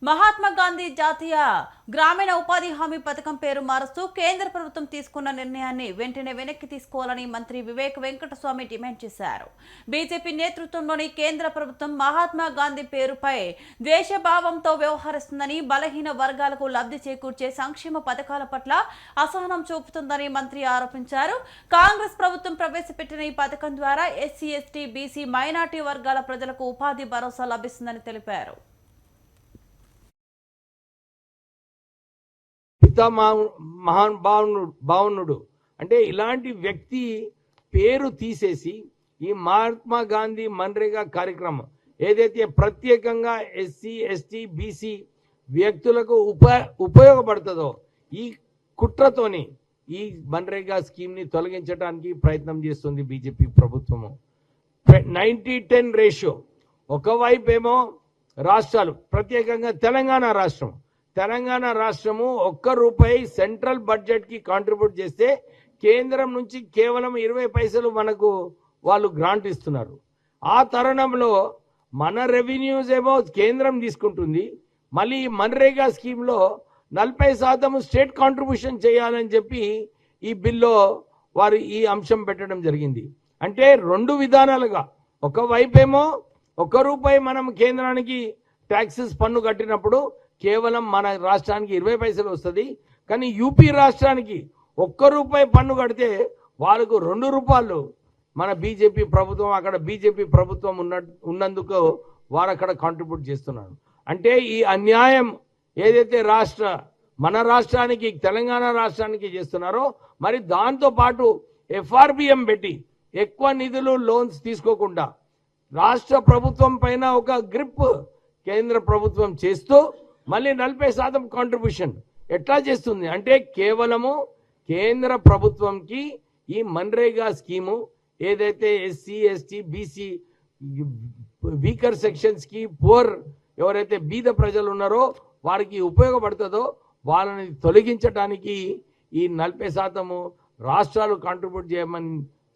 మహాత్మా గాంధీ జాతీయ గ్రామీణ ఉపాధి హామీ పథకం పేరు మారుస్తూ కేంద్ర ప్రభుత్వం తీసుకున్న నిర్ణయాన్ని వెంటనే వెనక్కి తీసుకోవాలని మంత్రి వివేక్ వెంకటస్వామి డిమాండ్ చేశారు. బీజేపీ నేతృత్వంలోని కేంద్ర ప్రభుత్వం మహాత్మా గాంధీ పేరుపై ద్వేషభావంతో వ్యవహరిస్తుందని, బలహీన వర్గాలకు లబ్ధి చేకూర్చే సంక్షేమ పథకాల పట్ల అసహనం చూపుతుందని మంత్రి ఆరోపించారు. కాంగ్రెస్ ప్రభుత్వం ప్రవేశపెట్టిన ఈ పథకం ద్వారా ఎస్సీ, ఎస్టీ, బీసీ, మైనార్టీ వర్గాల ప్రజలకు ఉపాధి భరోసా లభిస్తుందని తెలిపారు. భావనుడు అంటే ఇలాంటి వ్యక్తి పేరు తీసేసి ఈ మహాత్మా గాంధీ మన్రేగా కార్యక్రమం ఏదైతే ప్రత్యేకంగా ఎస్సీ, ఎస్టీ, బీసీ వ్యక్తులకు ఉపయోగపడుతుందో ఈ కుట్రతోని ఈ మన్రేగా స్కీమ్ని తొలగించడానికి ప్రయత్నం చేస్తుంది బీజేపీ ప్రభుత్వము. 90-10 రేషియో. ఒకవైపు ఏమో రాష్ట్రాలు, ప్రత్యేకంగా తెలంగాణ రాష్ట్రము ₹1 సెంట్రల్ బడ్జెట్కి కాంట్రిబ్యూట్ చేస్తే కేంద్రం నుంచి కేవలం 20 పైసలు మనకు వాళ్ళు గ్రాంట్ ఇస్తున్నారు. ఆ తరుణంలో మన రెవెన్యూస్ ఏమో కేంద్రం తీసుకుంటుంది. మళ్ళీ మన్రేగా స్కీమ్లో 40% స్టేట్ కాంట్రిబ్యూషన్ చేయాలని చెప్పి ఈ బిల్లో వారు ఈ అంశం పెట్టడం జరిగింది. అంటే రెండు విధానాలుగా, ఒకవైపేమో ₹1 మనం కేంద్రానికి ట్యాక్సెస్ పన్ను కట్టినప్పుడు కేవలం మన రాష్ట్రానికి 20 పైసలు వస్తుంది. కానీ యూపీ రాష్ట్రానికి ₹1 పన్ను కడితే వాళ్ళకు ₹2 మన బీజేపీ ప్రభుత్వం, అక్కడ బీజేపీ ప్రభుత్వం ఉన్నందుకు వారు అక్కడ కాంట్రిబ్యూట్ చేస్తున్నారు. అంటే ఈ అన్యాయం ఏదైతే మన రాష్ట్రానికి, తెలంగాణ రాష్ట్రానికి చేస్తున్నారో, మరి దాంతో పాటు FRBM పెట్టి ఎక్కువ నిధులు, లోన్స్ తీసుకోకుండా రాష్ట్ర ప్రభుత్వం పైన ఒక గ్రిప్ కేంద్ర ప్రభుత్వం చేస్తూ మళ్ళీ 40% కాంట్రిబ్యూషన్ ఎట్లా చేస్తుంది అంటే కేవలము కేంద్ర ప్రభుత్వంకి ఈ మన్రేగా స్కీము ఏదైతే ఎస్సీ, ఎస్టీ, బీసీ, వీకర్ సెక్షన్స్కి, పూర్ ఎవరైతే బీద ప్రజలు ఉన్నారో వారికి ఉపయోగపడుతుందో వాళ్ళని తొలగించడానికి ఈ 40% రాష్ట్రాలు కాంట్రిబ్యూట్ చేయమని